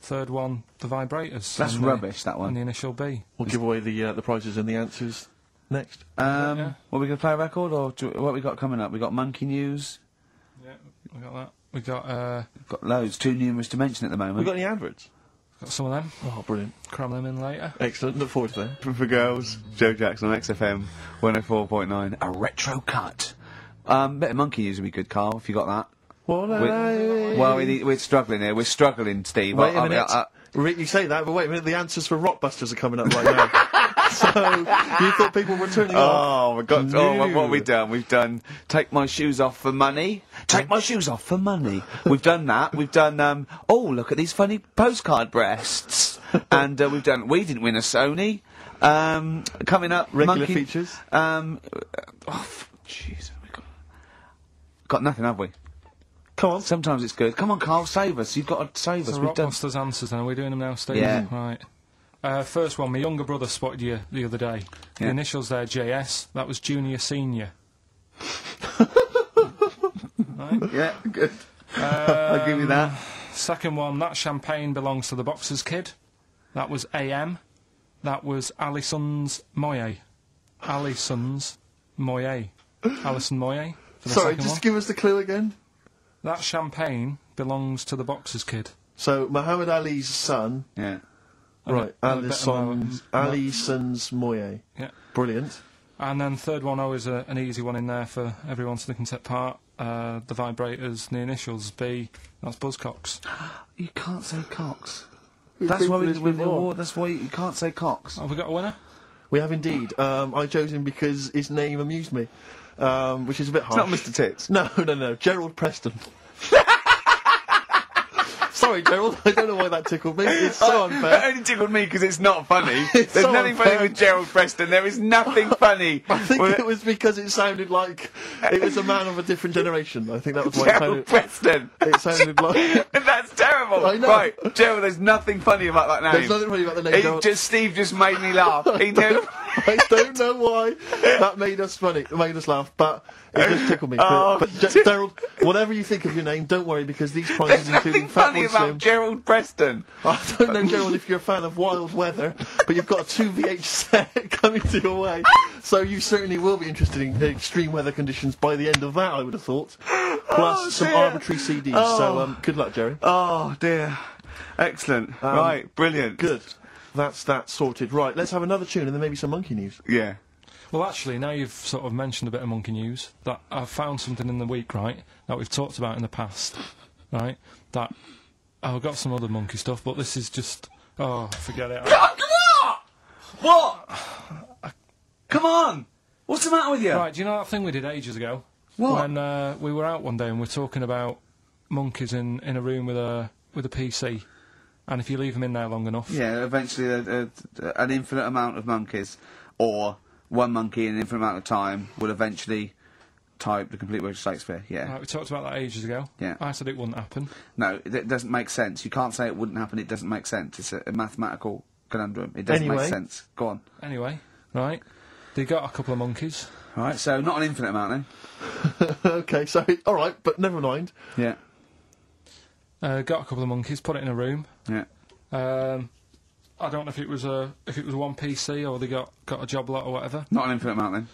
third one, the vibrators. That's and the- rubbish, that one. And the initial B. We'll give away the prizes and the answers next. Yeah. What, we going to play a record, or what we got coming up? We got Monkey News. Yeah, we got that. We got We've got loads, too numerous to mention at the moment. We got any adverts? some of them. Oh, brilliant. Cram them in later. Excellent. Look forward to that. For girls, Joe Jackson on XFM 104.9, a retro cut. Bit of Monkey News would be good, Carl, if you got that. We're struggling here. We're struggling, Steve. Wait a minute. You say that, but wait a minute. The answers for Rockbusters are coming up right now. So you thought people were turning off? Oh, we've got. No. Oh, what have we done? We've done. Take my shoes off for money. Take my shoes off for money. We've done that. We've done. Oh, look at these funny postcard breasts. And we've done. We didn't win a Sony. Coming up, Regular monkey, features. Jeez, got nothing, have we? Come on. Sometimes it's good. Come on, Carl, save us. You've got to save us. So We've done. Rockbusters answers then. Are we doing them now, Steve? Yeah. Right. First one, my younger brother spotted you the other day. The Yeah. initials there, JS. That was junior senior. Right. Yeah, good. I'll give you that. Second one, that champagne belongs to the Boxer's Kid. That was AM. That was Alison's Moye. Alison's Moye. Alison Moye. For the Sorry, second just one. give us the clue again. That champagne belongs to the Boxer's Kid. So Muhammad Ali's son, Yeah. right? and a bit of Alison's Moye. Yeah. Brilliant. And then third one, always an easy one in there for everyone so they can take part. The vibrators, the initials B. That's Buzzcocks. You can't say Cox. We've That's been why through we this win the before. award. That's why you can't say Cox. Have we got a winner? We have indeed. I chose him because his name amused me. which is a bit harsh. It's not Mr. Tits. No. Gerald Preston. Sorry, Gerald. I don't know why that tickled me. It's so unfair. It only tickled me because it's not funny. It's There's so nothing unfair. funny with Gerald Preston. There is nothing funny. I think it was because it sounded like it was a man of a different generation. I think that was why Gerald Preston. it sounded like... That's terrible. I know. Right, Gerald, there's nothing funny about that name. There's nothing funny about the name Gerald. Steve just made me laugh. He knew. I don't know why that made us laugh, but it just tickled me. Oh, but Gerald, whatever you think of your name, don't worry, because these prizes, There's including nothing Fat funny One about Slim... Gerald Preston. I don't know, Gerald, if you're a fan of wild weather, but you've got a 2VH set coming to your way, so you certainly will be interested in extreme weather conditions by the end of that, I would have thought. Plus some dear. arbitrary CDs, so good luck, Jerry. Oh, dear. Excellent. Right, brilliant. Good. That's that sorted. Right, let's have another tune and then maybe some monkey news. Yeah. Well, actually, now you've sort of mentioned a bit of monkey news, that I've found something in the week, right, that we've talked about in the past, right, that I've got some other monkey stuff, but this is just, forget it. God, come on! What? Come on! What's the matter with you? Right, do you know that thing we did ages ago? What? When we were out one day and we're talking about monkeys in a room with a PC, and if you leave them in there long enough... Yeah, eventually an infinite amount of monkeys, or one monkey in an infinite amount of time, will eventually type the complete works of Shakespeare. Yeah. Right, we talked about that ages ago. Yeah. I said it wouldn't happen. No, it doesn't make sense. You can't say it wouldn't happen, it doesn't make sense. It's a mathematical conundrum. It doesn't make sense. Go on. Anyway, right, they got a couple of monkeys. Right, so not an infinite amount then. Okay, so, alright, but never mind. Yeah. Got a couple of monkeys, put it in a room. Yeah. I don't know if it was one PC or they got a job lot or whatever, Not an infinite amount then.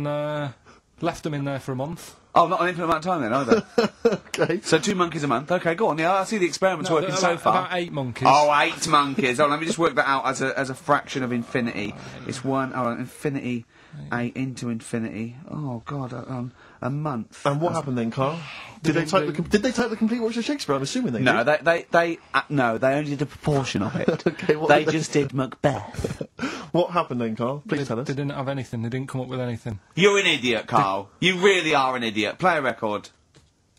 and left them in there for a month. Oh, not an infinite amount of time then, either. Okay. So 2 monkeys a month. Okay, go on. Yeah, I see the experiment's working so far. About 8 monkeys. Oh, 8 monkeys. Oh, let me just work that out as a fraction of infinity. It's infinity, 8 into infinity. Oh, God, a month. And what happened then, Carl? Did they type the complete works of Shakespeare? I'm assuming they No, did. they only did a proportion of it. Okay, what They did just did Macbeth. What happened then, Carl? Please tell us. They didn't have anything. They didn't come up with anything. You're an idiot, Carl. You really are an idiot. Play a record.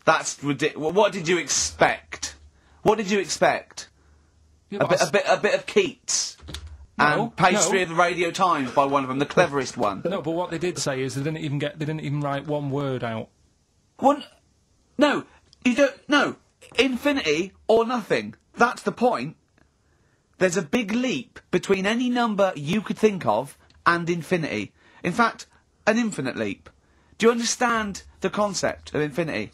That's ridiculous. What did you expect? What did you expect? Yeah, A bit of Keats. No, And pastry no. of the Radio Times by one of them, the cleverest one. No, but what they did say is they didn't even write one word out. One. No, you don't. No, infinity or nothing. That's the point. There's a big leap between any number you could think of and infinity. In fact, an infinite leap. Do you understand the concept of infinity?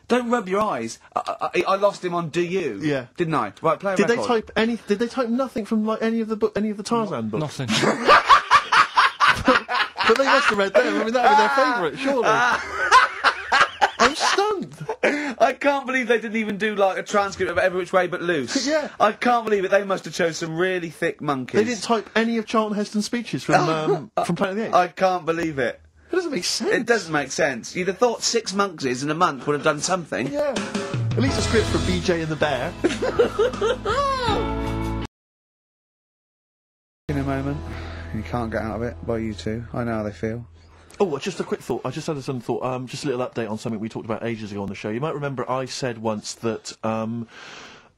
Don't rub your eyes. I lost him on Do You? Yeah. Didn't I? Right, play a Did record. Did they type nothing from like any of the Tarzan books? Nothing. But they must have read them. I mean, that would be their favourite, surely. I'm stunned. I can't believe they didn't even do like a transcript of Every Which Way But Loose. Yeah. I can't believe it. They must have chose some really thick monkeys. They didn't type any of Charlton Heston's speeches from Planet of the Apes. I can't believe it. It doesn't make sense. It doesn't make sense. You'd have thought 6 monkeys in a month would have done something. Yeah. At least a script for BJ and the Bear. In a moment, you can't get out of it by you two. I know how they feel. Oh, just a quick thought. I just had a sudden thought. Just a little update on something we talked about ages ago on the show. You might remember I said once that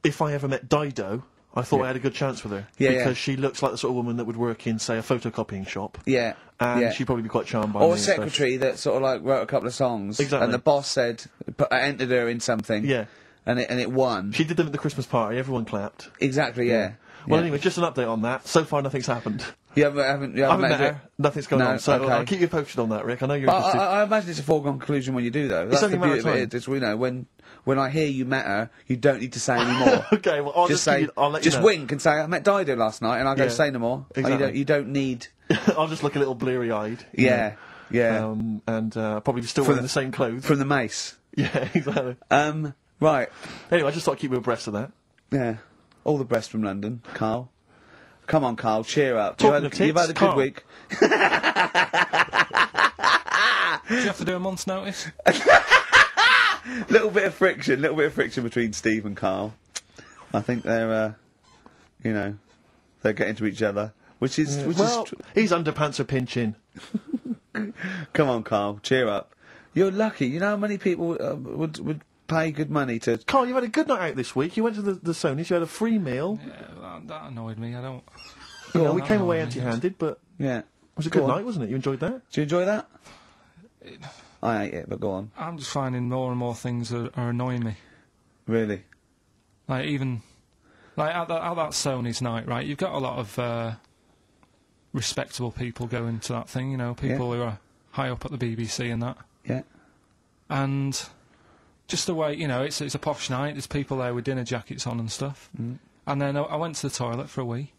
if I ever met Dido, I thought I had a good chance with her. Yeah, because yeah. she looks like the sort of woman that would work in, say, a photocopying shop. Yeah. And yeah. she'd probably be quite charmed by me. Or a and stuff. secretary that sort of like wrote a couple of songs. Exactly. And the boss said, entered her in something. Yeah. And it won. She did them at the Christmas party. Everyone clapped. Exactly, yeah. Well, Yeah. anyway, just an update on that. So far, nothing's happened. You haven't I haven't met her? her. Nothing's going No, on. So okay. I'll keep you posted on that, Rick. I know you're But interested. I imagine it's a foregone conclusion when you do, though. That's only the a matter beauty of of time. it. It's, you know, when I hear you met her, you don't need to say any more. Okay, well, I'll just say, keep you, I'll let you just know. wink and say, I met Dido last night, and I'll go, Yeah, say no more. exactly. You don't need... I'll just look a little bleary-eyed. Yeah, yeah. And probably still wearing the same clothes. From the mace. Yeah, exactly. Right. Anyway, I just thought I'd keep you abreast of that. Yeah. All the best from London, Carl. Come on, Carl, cheer up. Talking of You've had tits, a good Carl. week. Do you have to do a month's notice? Little bit of friction between Steve and Carl. I think they're, they're getting to each other, which is Well, his underpants are pinching. Come on, Carl, cheer up. You're lucky. You know how many people would pay good money to... Carl, you've had a good night out this week. You went to the Sony's, you had a free meal. Yeah, that annoyed me. I don't... You know, we came away empty-handed, but Yeah. it was a good night, wasn't it? You enjoyed that? Did you enjoy that? I ate it, but go on. I'm just finding more and more things are annoying me. Really? Like, even... Like, at that Sony's night, right, you've got a lot of respectable people going to that thing, you know, people who are high up at the BBC and that. Yeah. And just the way, you know, it's a posh night, there's people there with dinner jackets on and stuff. Mm. And then I went to the toilet for a wee.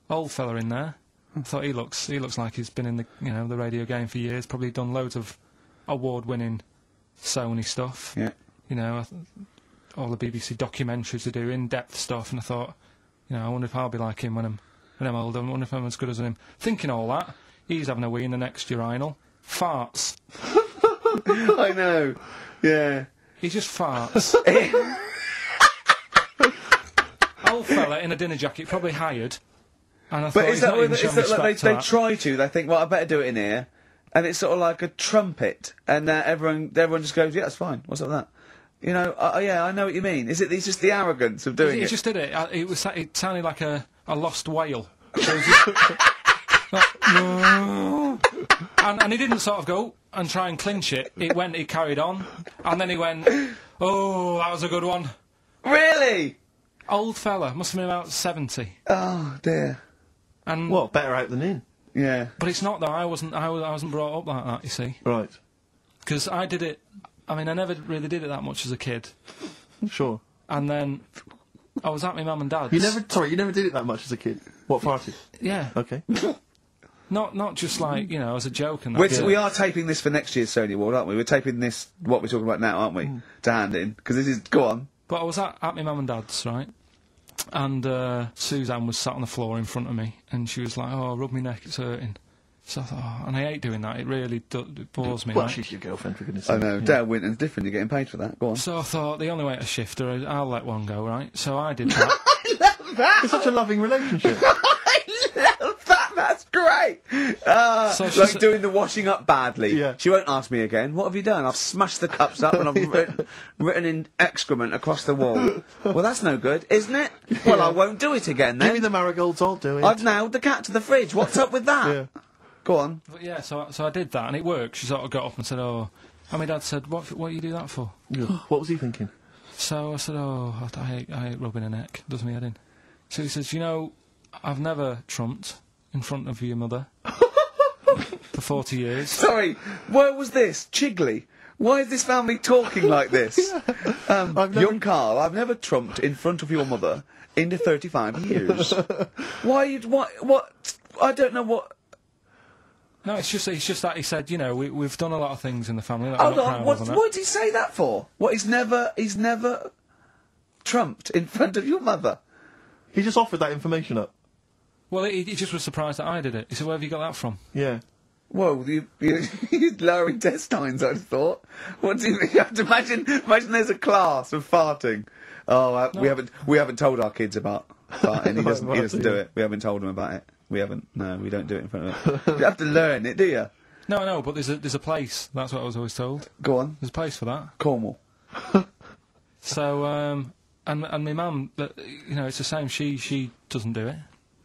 Old fella in there. I thought he looks like he's been in the, you know, the radio game for years, probably done loads of award-winning Sony stuff. Yeah. You know, all the BBC documentaries they do, in-depth stuff, and I thought, you know, I wonder if I'll be like him when I'm older, I wonder if I'm as good as him. Thinking all that, he's having a wee in the next urinal. Farts. I know. Yeah. He just farts. Old fella in a dinner jacket, probably hired. And I thought, But is he's that, not even is showing that like respect to they that. try to? They think, well, I better do it in here, and it's sort of like a trumpet, and everyone just goes, yeah, that's fine. What's up with that? You know, yeah, I know what you mean. It's just the arrogance of doing He it. just did it. It sounded like a lost whale. So he just- and he didn't sort of go and try and clinch it. He carried on, and then he went, oh, that was a good one. Really? Old fella, must have been about 70. Oh dear. And Well, better out than in. Yeah. but it's not though. I wasn't brought up like that. You see, Right. because I did it. I mean, I never really did it that much as a kid, Sure. and then I was at my mum and dad's. You never did it that much as a kid. What, farted? Yeah. Okay. Not just like, you know, as a joke and that. Which, we are taping this for next year's Sony Award, aren't we? We're taping this, what we're talking about now, aren't we? To hand in. Because this is... Go on. But I was at my mum and dad's, right? And Suzanne was sat on the floor in front of me, and she was like, oh, rub my neck, it's hurting. So I thought, oh, and I hate doing that, it really it bores me. Well, right? she's your girlfriend, for goodness I sake. know. Dale Winton's different. You're getting paid for that. Go on. So I thought, the only way to shift her is I'll let one go, right? So I did that. I love that! It's such a loving relationship. I love that! That's great! So Like she's- doing the washing up badly. Yeah. She won't ask me again. What have you done? I've smashed the cups up and I've written in excrement across the wall. Well, that's no good, isn't it? Well, I won't do it again Give me then. the marigolds, I'll do it. I've nailed the cat to the fridge. What's up with that? Yeah. Go on. But yeah, so I did that, and it worked. She sort of got up and said, oh... And my dad said, what you do that for? Yeah. What was he thinking? So I said, oh, I hate rubbing her neck. Does me head in. So he says, you know, I've never trumped in front of your mother for 40 years. Sorry, where was this? Chigley? Why is this family talking like this? Young Carl, I've never trumped in front of your mother in the 35 years. Why? What? I don't know what... No, it's just that he said, you know, we've done a lot of things in the family. That I'm Hold not on, proud what of and did he say that for? What, he's never trumped in front of your mother? He just offered that information up. Well, he just was surprised that I did it. He said, where have you got that from? Yeah. Whoa, you're lowering intestines, I'd thought. What do you have to imagine there's a class of farting. Oh, we haven't told our kids about farting. He doesn't do it. We haven't told him about it. We haven't. No, we don't do it in front of it. You have to learn it, do you? No, but there's a place. That's what I was always told. Go on. There's a place for that. Cornwall. So, and my mum, you know, it's the same. She doesn't do it.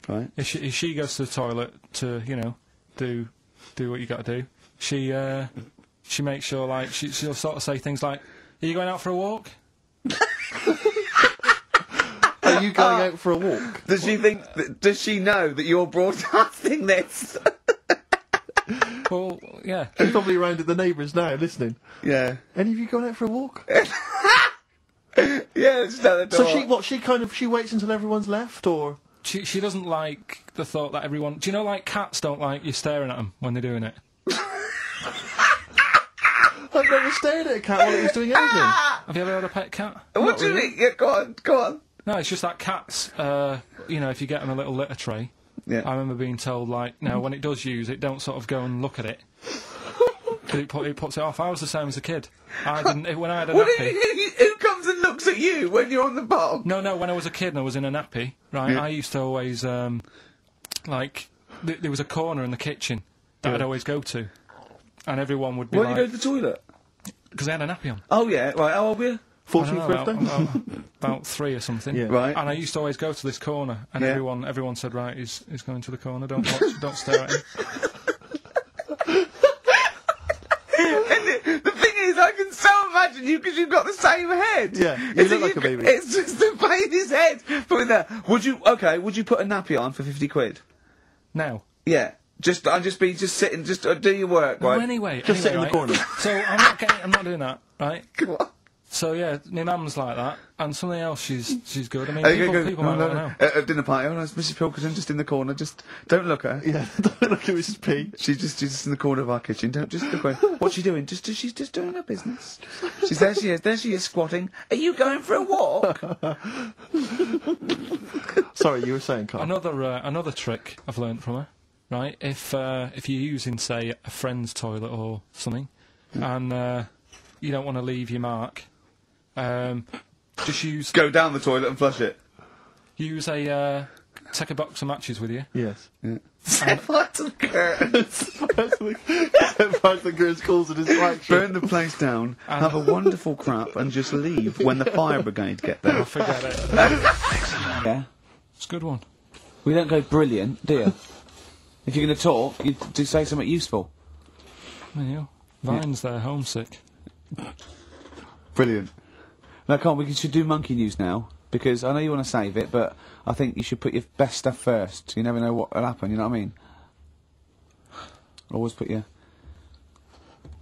Right. If she goes to the toilet to, you know, do what you got to do, she makes sure, like, she'll sort of say things like, "Are you going out for a walk?" Are you going out for a walk? Does she think? Does she know that you're broadcasting this? Well, yeah. She's probably around at the neighbours now, listening. Yeah. Any of you going out for a walk? Yeah, just at the door. So she waits until everyone's left, or? She doesn't like the thought that everyone... Do you know, like, cats don't like you staring at them when they're doing it? I've never stared at a cat while it was doing anything. Have you ever had a pet cat? What do you mean? Yeah, go on. No, it's just that cats, you know, if you get them a little litter tray, Yeah. I remember being told, like, no, when it does use it, don't sort of go and look at it. Because it puts it off. I was the same as a kid. I didn't... When I had a nappy... Who comes and looks at you when you're on the bog? No, when I was a kid and I was in a nappy, right, Yeah. I used to always, like, there was a corner in the kitchen that I'd always go to. and everyone would be Why do like... you go to the toilet? Because they had a nappy on. Oh, yeah. Right, how old were you? 14th birthday? About 3 or something. Yeah. Right. And I used to always go to this corner, and Yeah. everyone said, right, he's going to the corner, don't watch, don't stare at him. The thing is, I can so imagine you because you've got the same head. Yeah, you look like a baby. It's just the baby's head. Put there. Would you put a nappy on for 50 quid? Now. Yeah. I'd just sitting, do your work, Well, right? anyway, Just sit in the right, corner. So I'm not doing that, right? Come on. So yeah, my mum's like that, and something else she's good. I mean, people no, might no, want to no. know. At dinner party, it's Mrs. Pilkington just in the corner. Just don't look at her. Yeah, don't look at Mrs. P. She's just in the corner of our kitchen. Don't just look at her. What's she doing? She's just doing her business. She's there. There she is squatting. Are you going for a walk? Sorry, you were saying, Carl. Another trick I've learnt from her, right? If you're using, say, a friend's toilet or something, and you don't want to leave your mark, just Go down the toilet and flush it. take a box of matches with you. Yes. Set fire to the curtains. The girls calls it his flagship. Burn the place down. Have a wonderful crap and just leave when the fire brigade get there. I'll forget it. Yeah. It's a good one. We don't go brilliant, do you? If you're going to talk, you do say something useful. There you go. Vine's there, homesick. Brilliant. Now, we should do monkey news now, because I know you want to save it, but I think you should put your best stuff first. You never know what will happen, you know what I mean? Always put your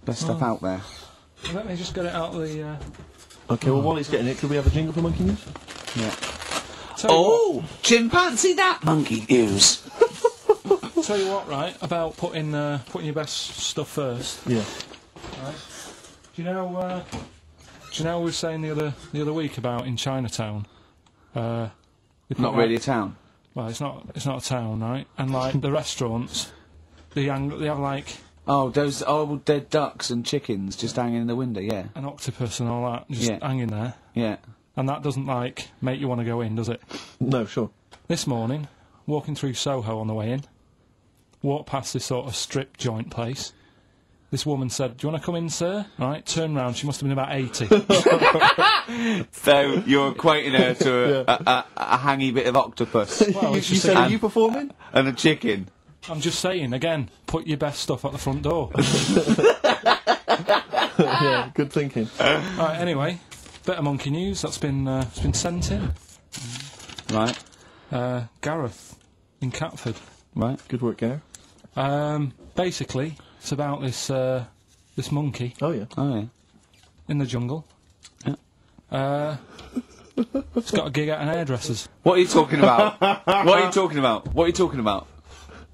best stuff out there. Let me just get it out of the... Okay, well, while he's getting it, could we have a jingle for Monkey News? Yeah. Tell chimpanzee that monkey news. Tell you what, right, about putting your best stuff first. Yeah. Right. Do you know what we were saying the other week about in Chinatown? Not really a town. Well, it's not a town, right? And like the restaurants, they have like Oh, those old dead ducks and chickens just hanging in the window, yeah. an octopus and all that just hanging there. Yeah. And that doesn't like make you want to go in, does it? No, sure. This morning, walking through Soho on the way in, walked past this sort of strip joint place. This woman said, "Do you want to come in, sir?" Right, turn round, she must have been about 80. So you're equating her to a hangy bit of octopus. Well, You it's just said, a- are you performing? And a chicken. I'm just saying, again, put your best stuff at the front door. Yeah, good thinking. Right, anyway, bit of monkey news that's been sent in. Right. Gareth in Catford. Right. Good work, Gary. Basically, it's about this monkey Oh, yeah. Oh, yeah. in the jungle. It's got a gig at an hairdresser's. What are you talking about? What are you talking about? What are you talking about?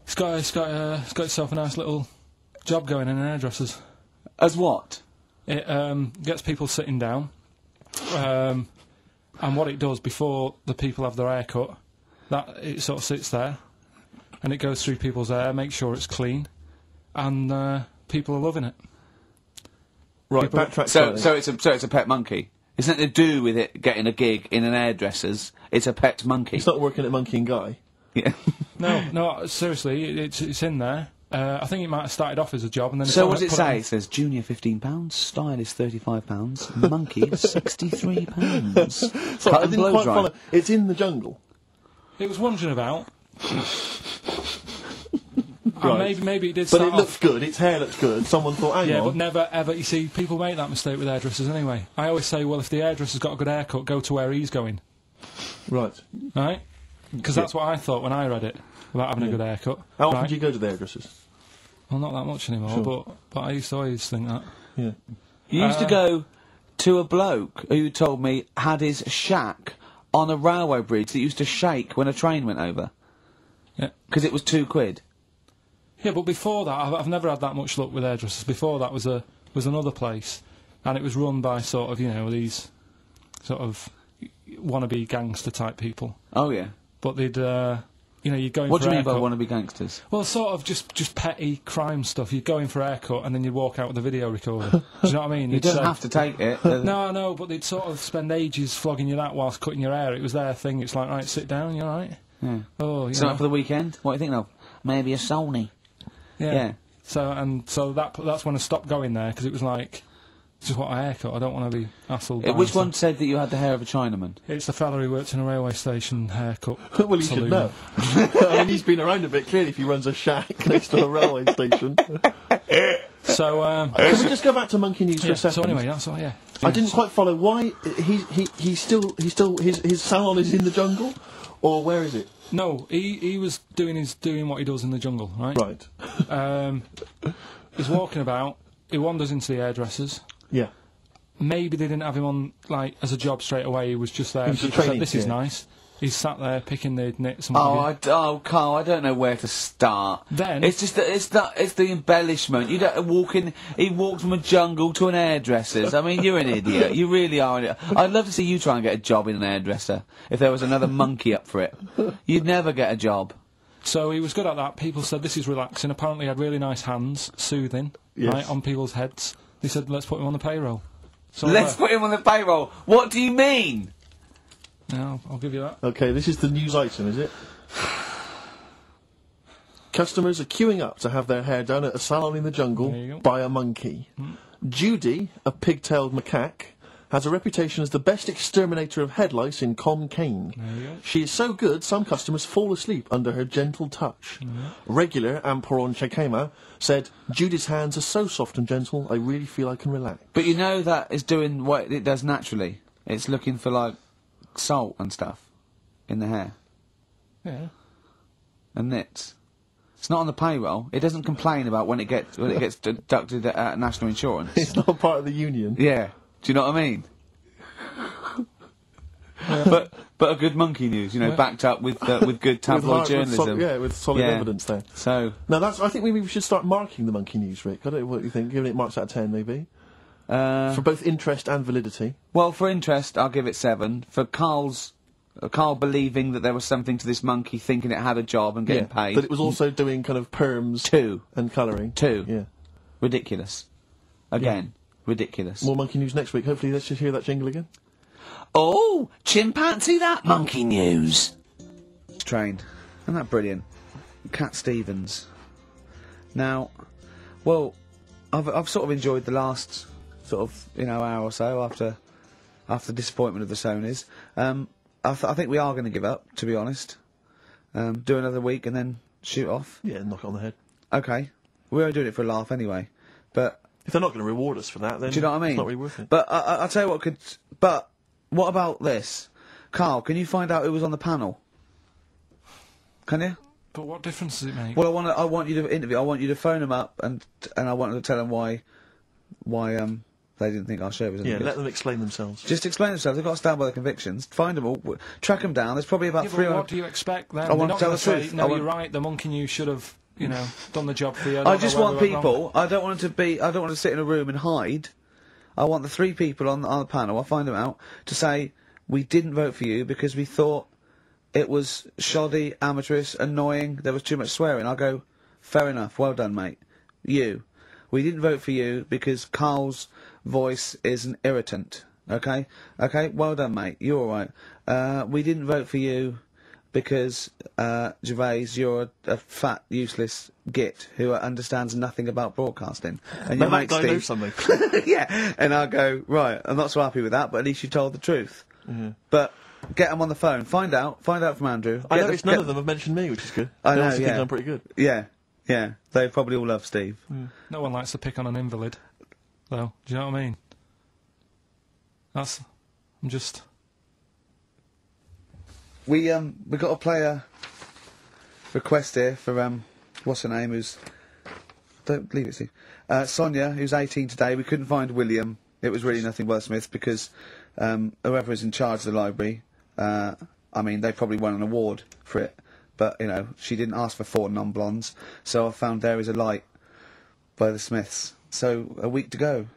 It's got itself a nice little job going in an hairdresser's. As what? It gets people sitting down, and what it does before the people have their hair cut, that it sort of sits there, and it goes through people's hair, makes sure it's clean, and people are loving it. Right, People- backtrack So slightly. it's a pet monkey. It's nothing to do with it getting a gig in an hairdresser's. It's a pet monkey. It's not working at Monkey and Guy. Yeah. No, seriously, it's in there. I think it might have started off as a job, and then So they what does it put say? on- It says junior £15, stylist £35, monkey £63. Sorry, I and didn't blow quite dry. follow. It's in the jungle. It was wandering about. Right. And maybe it did But start it looks off. good, its hair looks good. Someone thought, hang Yeah, on. but never ever. You see, people make that mistake with hairdressers anyway. I always say, well, if the hairdresser's got a good haircut, go to where he's going, Right. right? Because that's what I thought when I read it about having a good haircut. How often right? do you go to the hairdressers? Well, not that much anymore, Sure. but I used to always think that. Yeah. You used to go to a bloke who told me had his shack on a railway bridge that used to shake when a train went over. Yeah. Because it was £2. Yeah, but before that, I've never had that much luck with hairdressers. Before that was another place, and it was run by sort of these sort of wannabe gangster type people. Oh, yeah. But they'd you'd go in What for do you a mean by haircut. wannabe gangsters? Well, sort of just petty crime stuff. You'd go in for a haircut and then you'd walk out with a video recorder. Do you know what I mean? You You'd don't say- have to take it. No, but they'd sort of spend ages flogging you that whilst cutting your hair. It was their thing. It's like, right, sit down, you alright? Yeah. Oh, Something for the weekend? What are you thinking of? Maybe a Sony. yeah. So that's when I stopped going there, because it was like, just want a haircut, I don't want to be hassled. Which one said that you had the hair of a Chinaman? It's the fella who works in a railway station haircut. Well, he should know. I mean, he's been around a bit, clearly, if he runs a shack next to a railway station. So, Can we just go back to Monkey News for a second? so anyway, that's all, yeah. I didn't quite follow why he's still his salon is in the jungle, or where is it? No, he was doing what he does in the jungle, right? Right. He's walking about, he wanders into the hairdressers. Yeah. Maybe they didn't have him on, like, as a job straight away, he was just there. He was People training, said, this is yeah. nice. He's sat there picking the knits and what have you. Carl, I don't know where to start. Then- it's just it's the embellishment. You don't walk in. He walked from a jungle to an hairdresser's. I mean, you're an idiot. You really are an idiot. I'd love to see you try and get a job in an hairdresser if there was another monkey up for it. You'd never get a job. So he was good at that. People said this is relaxing. Apparently he had really nice hands, soothing, Yes. right, on people's heads. They said, let's put him on the payroll. So Let's put him on the payroll. What do you mean? No, I'll give you that. Okay, this is the news item, is it? Customers are queuing up to have their hair done at a salon in the There you jungle go. by a monkey. Judy, a pig-tailed macaque, has a reputation as the best exterminator of head lice in Comcaine. There you go. She is so good, some customers fall asleep under her gentle touch. Regular Amporon Chekema said, Judy's hands are so soft and gentle, I really feel I can relax. But you know that is doing what it does naturally. It's looking for like salt and stuff in the hair Yeah. and nits. It's not on the payroll. It doesn't complain about when it gets deducted at national insurance. It's not part of the union. Yeah. Do you know what I mean? But a good monkey news, you know, backed up with good tabloid journalism. With solid Yeah. evidence there. So Now, I think maybe we should start marking the monkey news, Rick. I don't know what you think, giving it marks out of 10, maybe. For both interest and validity. well, for interest, I'll give it 7. For Carl believing that there was something to this monkey, thinking it had a job and getting paid. That it was also doing kind of perms 2. and colouring. 2. Yeah. Ridiculous. Again, ridiculous. More monkey news next week. Hopefully let's just hear that jingle again. Oh, chimpanzee that monkey news. Trained. Isn't that brilliant? Cat Stevens. Now, well, I've sort of enjoyed the last sort of hour or so after the disappointment of the Sonys. I think we are going to give up, to be honest. Do another week and then shoot off. Yeah, knock it on the head. Okay, we're only doing it for a laugh anyway. But If they're not going to reward us for that, then do you know what I mean? it's not really worth it. But I'll tell you what could. But what about this, Carl? Can you find out who was on the panel? Can you? But what difference does it make? Well, I want you to interview. I want you to phone them up and I want to tell them why they didn't think our show was any Yeah, good. let them explain themselves. Just explain themselves. They've got to stand by their convictions. Find them all. Track them down. There's probably about Yeah, but 300. what do you expect then? I They're want not to tell gonna the say, truth. no, I you're want- right, the monkey news should have, done the job for you. I don't just know where want we went wrong. people. I don't want to sit in a room and hide. I want the 3 people on the panel. I'll find them out to say we didn't vote for you because we thought it was shoddy, amateurish, annoying. There was too much swearing. I'll go, fair enough. Well done, mate. We didn't vote for you because Carl's voice is an irritant. Okay? Okay? Well done, mate. You're alright. We didn't vote for you because, Gervais, you're a fat, useless git who understands nothing about broadcasting. And Now your that mate guy Steve... knows something. yeah. And I'll go, right, I'm not so happy with that, but at least you told the truth. But get them on the phone. Find out from Andrew. I Get noticed none of them have mentioned me, which is good. I They know, obviously yeah. think I'm pretty good. Yeah. They probably all love Steve. No one likes to pick on an invalid, though. Do you know what I mean? I'm just... We got a player request here for what's her name? Who's don't leave it, Steve. Sonia, who's 18 today. We couldn't find William. It was really nothing wordsmith because whoever is in charge of the library, they probably won an award for it. But she didn't ask for 4 non-blondes, so I found There Is a Light by the Smiths. So a week to go.